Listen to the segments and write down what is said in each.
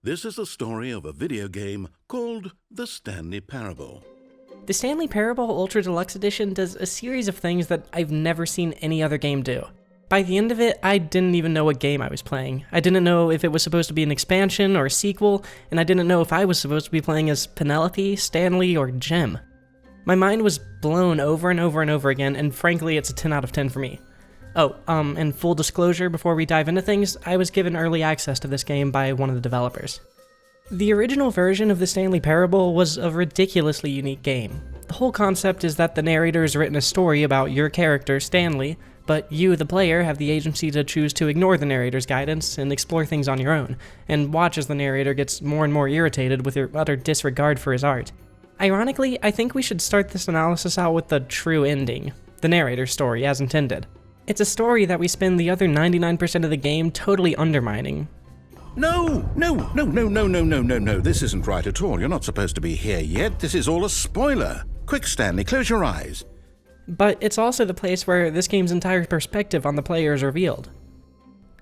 This is the story of a video game called The Stanley Parable. The Stanley Parable Ultra Deluxe Edition does a series of things that I've never seen any other game do. By the end of it, I didn't even know what game I was playing. I didn't know if it was supposed to be an expansion or a sequel, and I didn't know if I was supposed to be playing as Penelope, Stanley, or Jem. My mind was blown over and over and over again, and frankly, it's a 10 out of 10 for me. Oh, and full disclosure before we dive into things, I was given early access to this game by one of the developers. The original version of the Stanley Parable was a ridiculously unique game. The whole concept is that the narrator has written a story about your character, Stanley, but you, the player, have the agency to choose to ignore the narrator's guidance and explore things on your own, and watch as the narrator gets more and more irritated with your utter disregard for his art. Ironically, I think we should start this analysis out with the true ending, the narrator's story as intended. It's a story that we spend the other 99% of the game totally undermining. No, this isn't right at all. You're not supposed to be here yet. This is all a spoiler. Quick, Stanley, close your eyes. But it's also the place where this game's entire perspective on the player is revealed.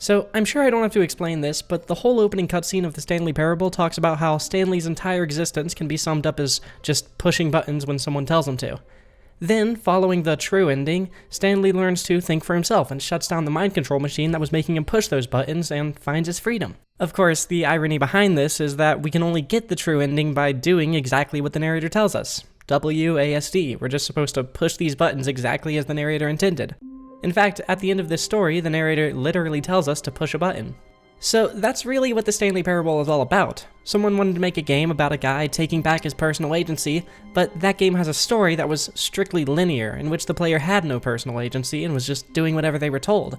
So, I'm sure I don't have to explain this, but the whole opening cutscene of the Stanley Parable talks about how Stanley's entire existence can be summed up as just pushing buttons when someone tells him to. Then, following the true ending, Stanley learns to think for himself and shuts down the mind control machine that was making him push those buttons and finds his freedom. Of course, the irony behind this is that we can only get the true ending by doing exactly what the narrator tells us. WASD, we're just supposed to push these buttons exactly as the narrator intended. In fact, at the end of this story, the narrator literally tells us to push a button. So that's really what the Stanley Parable is all about. Someone wanted to make a game about a guy taking back his personal agency, but that game has a story that was strictly linear, in which the player had no personal agency and was just doing whatever they were told.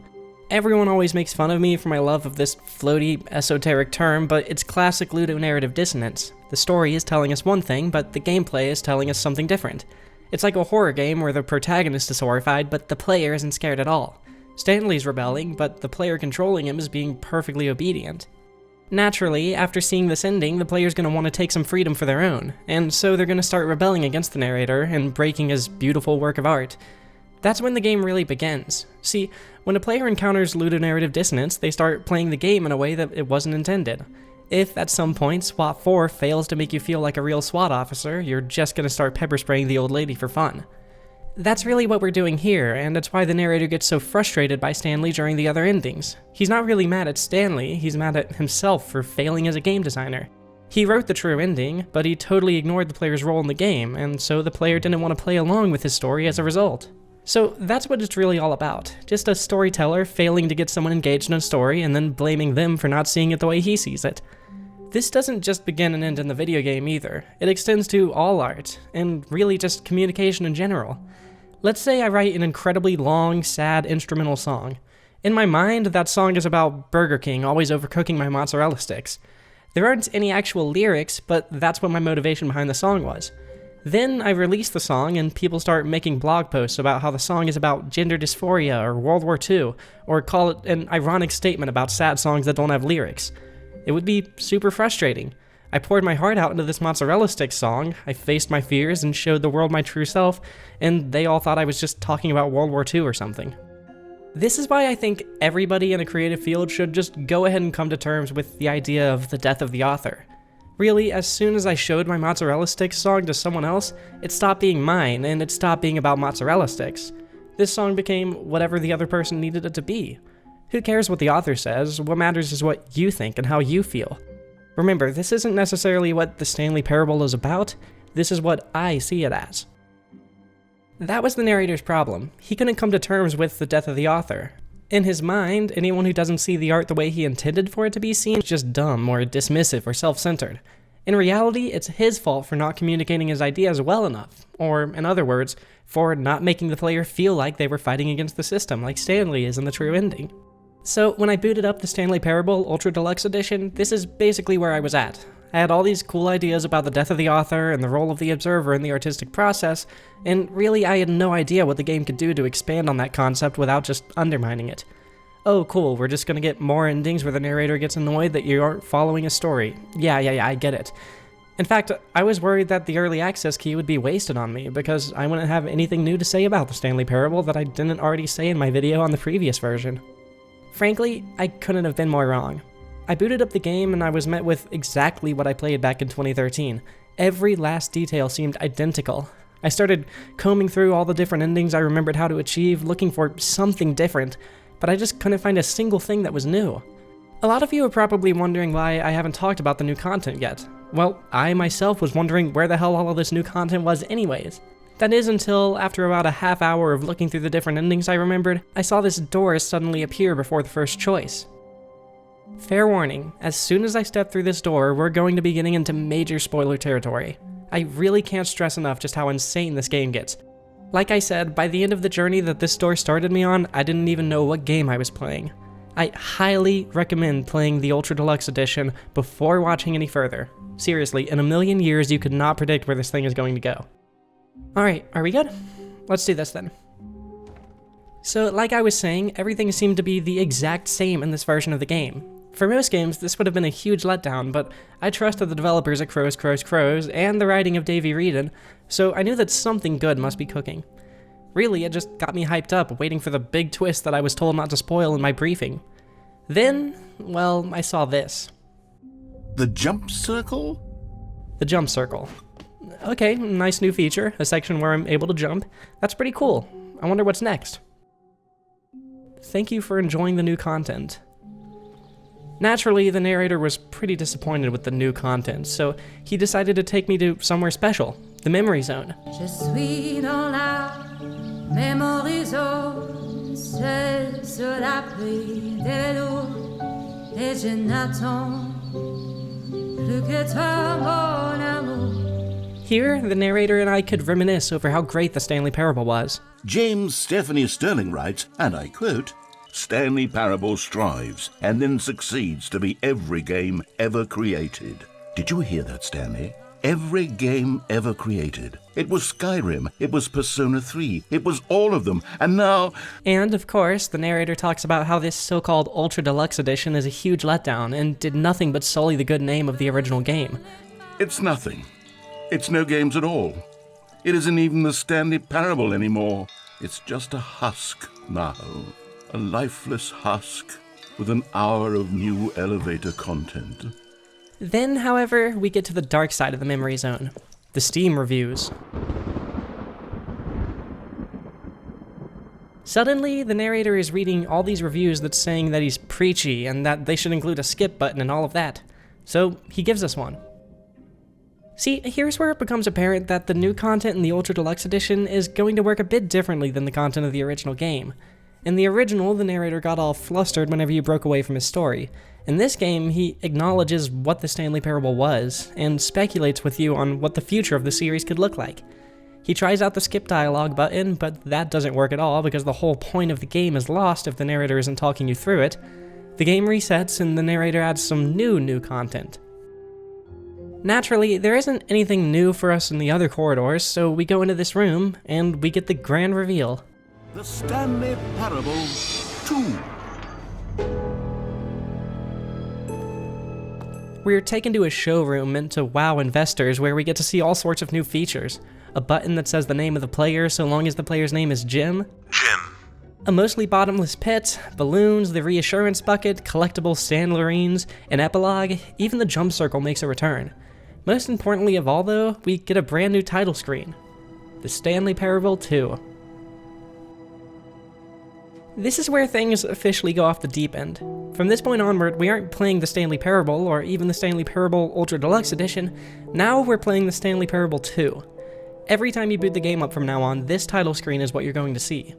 Everyone always makes fun of me for my love of this floaty, esoteric term, but it's classic ludonarrative dissonance. The story is telling us one thing, but the gameplay is telling us something different. It's like a horror game where the protagonist is horrified, but the player isn't scared at all. Stanley's rebelling, but the player controlling him is being perfectly obedient. Naturally, after seeing this ending, the player's going to want to take some freedom for their own, and so they're going to start rebelling against the narrator and breaking his beautiful work of art. That's when the game really begins. See, when a player encounters ludonarrative dissonance, they start playing the game in a way that it wasn't intended. If at some point SWAT 4 fails to make you feel like a real SWAT officer, you're just going to start pepper spraying the old lady for fun. That's really what we're doing here, and it's why the narrator gets so frustrated by Stanley during the other endings. He's not really mad at Stanley, he's mad at himself for failing as a game designer. He wrote the true ending, but he totally ignored the player's role in the game, and so the player didn't want to play along with his story as a result. So that's what it's really all about, just a storyteller failing to get someone engaged in a story and then blaming them for not seeing it the way he sees it. This doesn't just begin and end in the video game either, it extends to all art, and really just communication in general. Let's say I write an incredibly long, sad instrumental song. In my mind, that song is about Burger King always overcooking my mozzarella sticks. There aren't any actual lyrics, but that's what my motivation behind the song was. Then I release the song and people start making blog posts about how the song is about gender dysphoria or World War II, or call it an ironic statement about sad songs that don't have lyrics. It would be super frustrating. I poured my heart out into this mozzarella stick song, I faced my fears and showed the world my true self, and they all thought I was just talking about World War II or something. This is why I think everybody in a creative field should just go ahead and come to terms with the idea of the death of the author. Really, as soon as I showed my mozzarella stick song to someone else, it stopped being mine, and it stopped being about mozzarella sticks. This song became whatever the other person needed it to be. Who cares what the author says? What matters is what you think and how you feel. Remember, this isn't necessarily what the Stanley Parable is about, this is what I see it as. That was the narrator's problem. He couldn't come to terms with the death of the author. In his mind, anyone who doesn't see the art the way he intended for it to be seen is just dumb or dismissive or self-centered. In reality, it's his fault for not communicating his ideas well enough, or, in other words, for not making the player feel like they were fighting against the system like Stanley is in the true ending. So when I booted up the Stanley Parable Ultra Deluxe Edition, this is basically where I was at. I had all these cool ideas about the death of the author and the role of the observer in the artistic process, and really I had no idea what the game could do to expand on that concept without just undermining it. Oh cool, we're just gonna get more endings where the narrator gets annoyed that you aren't following a story. Yeah, I get it. In fact, I was worried that the early access key would be wasted on me, because I wouldn't have anything new to say about the Stanley Parable that I didn't already say in my video on the previous version. Frankly, I couldn't have been more wrong. I booted up the game and I was met with exactly what I played back in 2013. Every last detail seemed identical. I started combing through all the different endings I remembered how to achieve, looking for something different, but I just couldn't find a single thing that was new. A lot of you are probably wondering why I haven't talked about the new content yet. Well, I myself was wondering where the hell all of this new content was anyways. That is until, after about a half hour of looking through the different endings I remembered, I saw this door suddenly appear before the first choice. Fair warning, as soon as I step through this door, we're going to be getting into major spoiler territory. I really can't stress enough just how insane this game gets. Like I said, by the end of the journey that this door started me on, I didn't even know what game I was playing. I highly recommend playing the Ultra Deluxe Edition before watching any further. Seriously, in a million years you could not predict where this thing is going to go. Alright, are we good? Let's do this then. So, like I was saying, everything seemed to be the exact same in this version of the game. For most games, this would have been a huge letdown, but I trusted the developers at Crows, and the writing of Davey Wreden, so I knew that something good must be cooking. Really, it just got me hyped up, waiting for the big twist that I was told not to spoil in my briefing. Then, well, I saw this. The jump circle? The jump circle. Okay, nice new feature, a section where I'm able to jump. That's pretty cool. I wonder what's next. Thank you for enjoying the new content. Naturally, the narrator was pretty disappointed with the new content, so he decided to take me to somewhere special, the memory zone. Je suis dans la memory zone, seul sur l'abri des loups, et je n'attends plus que toi, mon amour. Here, the narrator and I could reminisce over how great the Stanley Parable was. James Stephanie Sterling writes, and I quote, "Stanley Parable strives and then succeeds to be every game ever created." Did you hear that, Stanley? Every game ever created. It was Skyrim, it was Persona 3, it was all of them, and now... And, of course, the narrator talks about how this so-called Ultra Deluxe Edition is a huge letdown and did nothing but sully the good name of the original game. It's nothing. It's no games at all. It isn't even the Stanley Parable anymore. It's just a husk now. A lifeless husk with an hour of new elevator content. Then, however, we get to the dark side of the memory zone. The Steam reviews. Suddenly, the narrator is reading all these reviews that's saying that he's preachy and that they should include a skip button and all of that. So, he gives us one. See, here's where it becomes apparent that the new content in the Ultra Deluxe Edition is going to work a bit differently than the content of the original game. In the original, the narrator got all flustered whenever you broke away from his story. In this game, he acknowledges what the Stanley Parable was, and speculates with you on what the future of the series could look like. He tries out the skip dialogue button, but that doesn't work at all because the whole point of the game is lost if the narrator isn't talking you through it. The game resets and the narrator adds some new content. Naturally, there isn't anything new for us in the other corridors, so we go into this room, and we get the grand reveal. The Stanley Parable 2. We're taken to a showroom meant to wow investors where we get to see all sorts of new features. A button that says the name of the player so long as the player's name is Jim. A mostly bottomless pit, balloons, the reassurance bucket, collectible Stanlerines, an epilogue, even the jump circle makes a return. Most importantly of all though, we get a brand new title screen. The Stanley Parable 2. This is where things officially go off the deep end. From this point onward, we aren't playing the Stanley Parable or even the Stanley Parable Ultra Deluxe Edition, now we're playing the Stanley Parable 2. Every time you boot the game up from now on, this title screen is what you're going to see.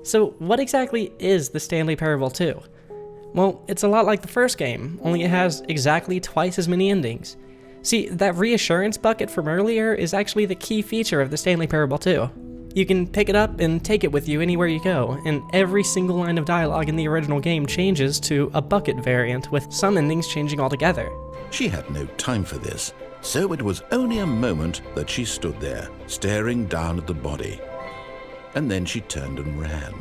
So what exactly is the Stanley Parable 2? Well, it's a lot like the first game, only it has exactly twice as many endings. See, that reassurance bucket from earlier is actually the key feature of the Stanley Parable 2. You can pick it up and take it with you anywhere you go, and every single line of dialogue in the original game changes to a bucket variant, with some endings changing altogether. She had no time for this, so it was only a moment that she stood there, staring down at the body. And then she turned and ran.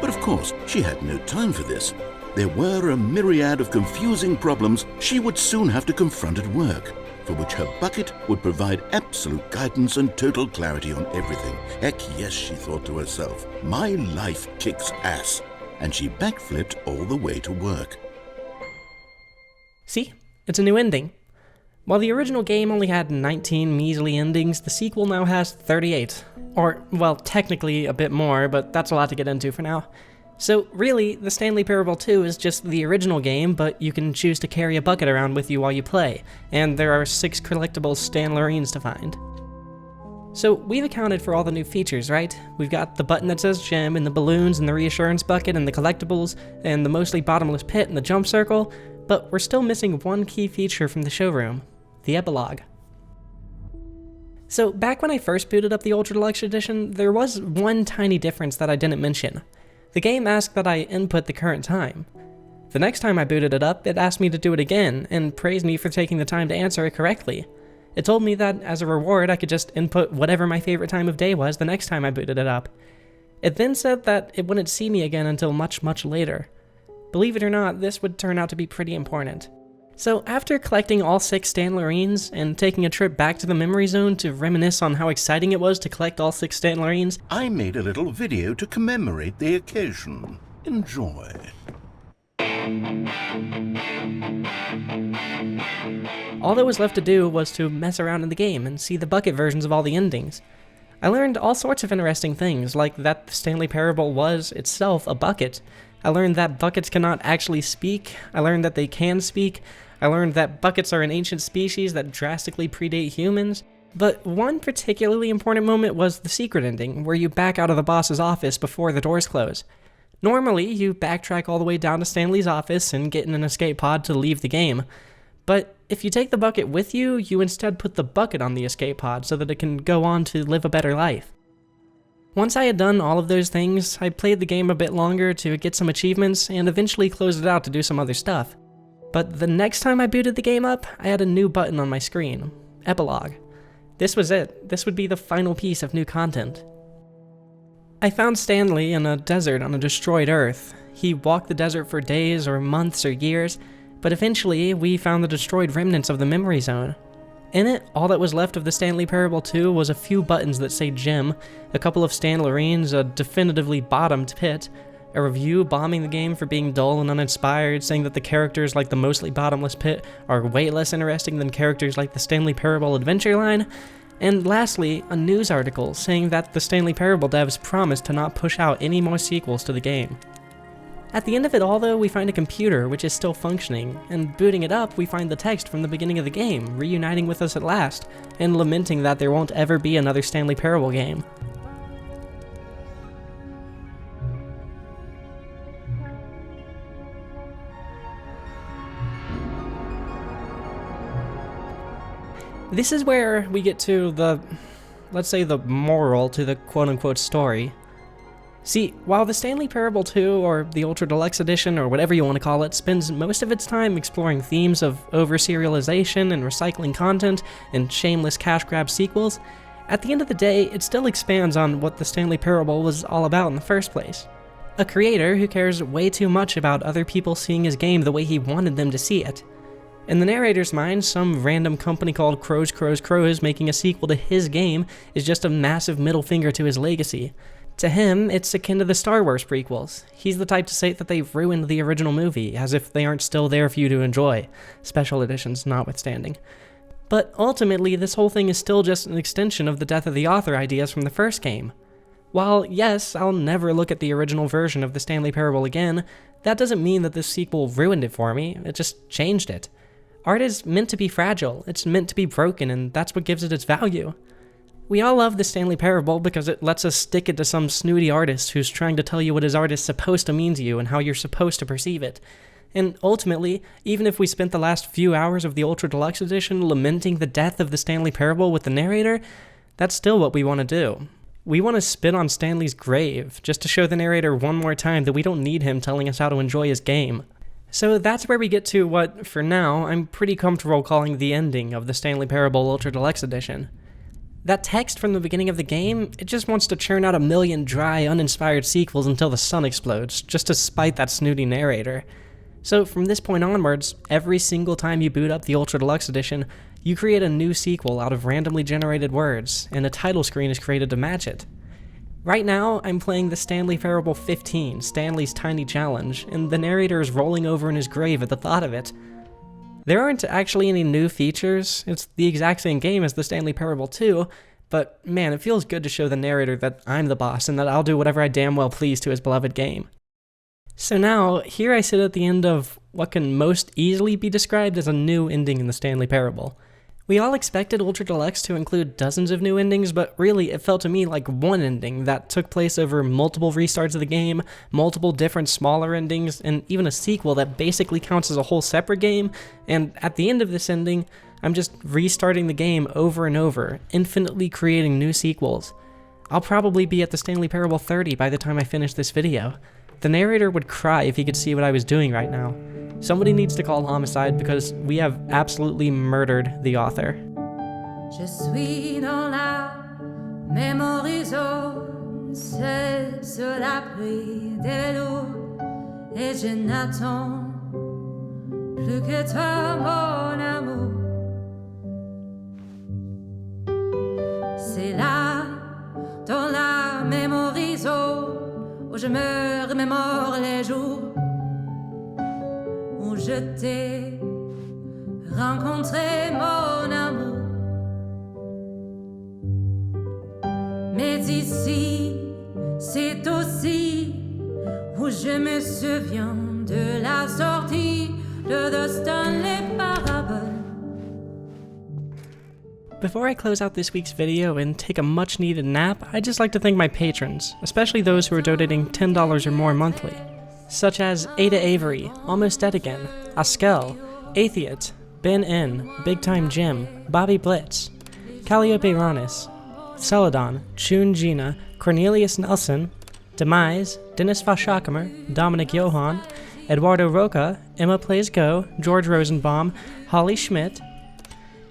But of course, she had no time for this. There were a myriad of confusing problems she would soon have to confront at work, for which her bucket would provide absolute guidance and total clarity on everything. Heck yes, she thought to herself, my life kicks ass. and she backflipped all the way to work. See? It's a new ending. While the original game only had 19 measly endings, the sequel now has 38. Or, well, technically a bit more, but that's a lot to get into for now. So really, the Stanley Parable 2 is just the original game, but you can choose to carry a bucket around with you while you play, and there are 6 collectible Stanlerines to find. So we've accounted for all the new features, right? We've got the button that says gem, and the balloons, and the reassurance bucket, and the collectibles, and the mostly bottomless pit, and the jump circle, but we're still missing one key feature from the showroom, the epilogue. So back when I first booted up the Ultra Deluxe Edition, there was one tiny difference that I didn't mention. The game asked that I input the current time. The next time I booted it up, it asked me to do it again, and praised me for taking the time to answer it correctly. It told me that, as a reward, I could just input whatever my favorite time of day was the next time I booted it up. It then said that it wouldn't see me again until much, much later. Believe it or not, this would turn out to be pretty important. So after collecting all 6 Stanlerines and taking a trip back to the memory zone to reminisce on how exciting it was to collect all 6 Stanlerines, I made a little video to commemorate the occasion. Enjoy. all that was left to do was to mess around in the game and see the bucket versions of all the endings. I learned all sorts of interesting things, like that the Stanley Parable was, itself, a bucket. I learned that buckets cannot actually speak. I learned that they can speak. I learned that buckets are an ancient species that drastically predate humans. But one particularly important moment was the secret ending, where you back out of the boss's office before the doors close. Normally, you backtrack all the way down to Stanley's office and get in an escape pod to leave the game. But if you take the bucket with you, you instead put the bucket on the escape pod so that it can go on to live a better life. Once I had done all of those things, I played the game a bit longer to get some achievements and eventually closed it out to do some other stuff. But the next time I booted the game up, I had a new button on my screen, Epilogue. This was it. This would be the final piece of new content. I found Stanley in a desert on a destroyed Earth. He walked the desert for days or months or years, but eventually we found the destroyed remnants of the memory zone. In it, all that was left of the Stanley Parable 2 was a few buttons that say Gem, a couple of Stanlerines, a definitively bottomed pit, a review bombing the game for being dull and uninspired, saying that the characters like the mostly bottomless pit are way less interesting than characters like the Stanley Parable adventure line, and lastly, a news article saying that the Stanley Parable devs promised to not push out any more sequels to the game. At the end of it all though, we find a computer which is still functioning, and booting it up we find the text from the beginning of the game, reuniting with us at last, and lamenting that there won't ever be another Stanley Parable game. This is where we get to the, let's say, the moral to the quote-unquote story. See, while the Stanley Parable 2, or the Ultra Deluxe Edition, or whatever you want to call it, spends most of its time exploring themes of over-serialization and recycling content and shameless cash grab sequels, at the end of the day, it still expands on what the Stanley Parable was all about in the first place. A creator who cares way too much about other people seeing his game the way he wanted them to see it. In the narrator's mind, some random company called Crows making a sequel to his game is just a massive middle finger to his legacy. To him, it's akin to the Star Wars prequels. He's the type to say that they've ruined the original movie, as if they aren't still there for you to enjoy, special editions notwithstanding. But ultimately, this whole thing is still just an extension of the death of the author ideas from the first game. While, yes, I'll never look at the original version of the Stanley Parable again, that doesn't mean that this sequel ruined it for me, it just changed it. Art is meant to be fragile, it's meant to be broken, and that's what gives it its value. We all love the Stanley Parable because it lets us stick it to some snooty artist who's trying to tell you what his art is supposed to mean to you and how you're supposed to perceive it. And ultimately, even if we spent the last few hours of the Ultra Deluxe Edition lamenting the death of the Stanley Parable with the narrator, that's still what we want to do. We want to spit on Stanley's grave, just to show the narrator one more time that we don't need him telling us how to enjoy his game. So that's where we get to what, for now, I'm pretty comfortable calling the ending of the Stanley Parable Ultra Deluxe Edition. That text from the beginning of the game, it just wants to churn out a million dry, uninspired sequels until the sun explodes, just to spite that snooty narrator. So from this point onwards, every single time you boot up the Ultra Deluxe Edition, you create a new sequel out of randomly generated words, and a title screen is created to match it. Right now, I'm playing the Stanley Parable 15, Stanley's Tiny Challenge, and the narrator is rolling over in his grave at the thought of it. There aren't actually any new features. It's the exact same game as the Stanley Parable 2, but man, it feels good to show the narrator that I'm the boss and that I'll do whatever I damn well please to his beloved game. So now, here I sit at the end of what can most easily be described as a new ending in the Stanley Parable. We all expected Ultra Deluxe to include dozens of new endings, but really it felt to me like one ending that took place over multiple restarts of the game, multiple different smaller endings, and even a sequel that basically counts as a whole separate game, and at the end of this ending, I'm just restarting the game over and over, infinitely creating new sequels. I'll probably be at the Stanley Parable 30 by the time I finish this video. The narrator would cry if he could see what I was doing right now. Somebody needs to call homicide because we have absolutely murdered the author. Je suis dans la même horizon, c'est sur la pluie des vélos, et je n'attends plus que toi, mon amour. C'est là, dans la même horizon, où je me remémore les jours où je t'ai rencontré, mon amour. Mais ici, c'est aussi où je me souviens de la sortie de The Stanley Parable. Before I close out this week's video and take a much needed nap, I'd just like to thank my patrons, especially those who are donating $10 or more monthly, such as Ada Avery, Almost Dead Again, Askel, Atheist, Ben N, Big Time Jim, Bobby Blitz, Calliope Ronis, Celadon, Chun Gina, Cornelius Nelson, Demise, Dennis Vashakamer, Dominic Johan, Eduardo Roca, Emma Plays Go, George Rosenbaum, Holly Schmidt,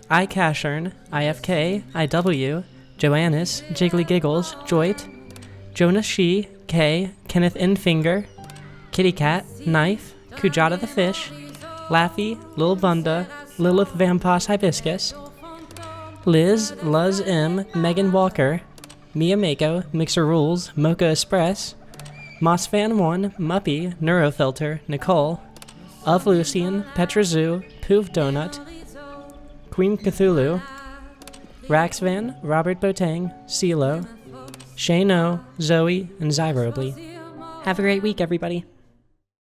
I Cashern, IFK, IW, Joannis, Jiggly Giggles, Joit, Jonah Shee, K, Kenneth Infinger, Kitty Cat, Knife, Kujata the Fish, Laffy, Lil Bunda, Lilith Vampas Hibiscus, Liz, Luz M, Megan Walker, Mia Mako, Mixer Rules, Mocha Express, Mossfan1, Muppy, Neurofilter, Nicole, Of Lucian, Petra Zoo, Poof Donut, Queen Cthulhu, Raxvan, Robert Botang, CeeLo, Shane O, Zoe, and Zyrobly. Have a great week, everybody.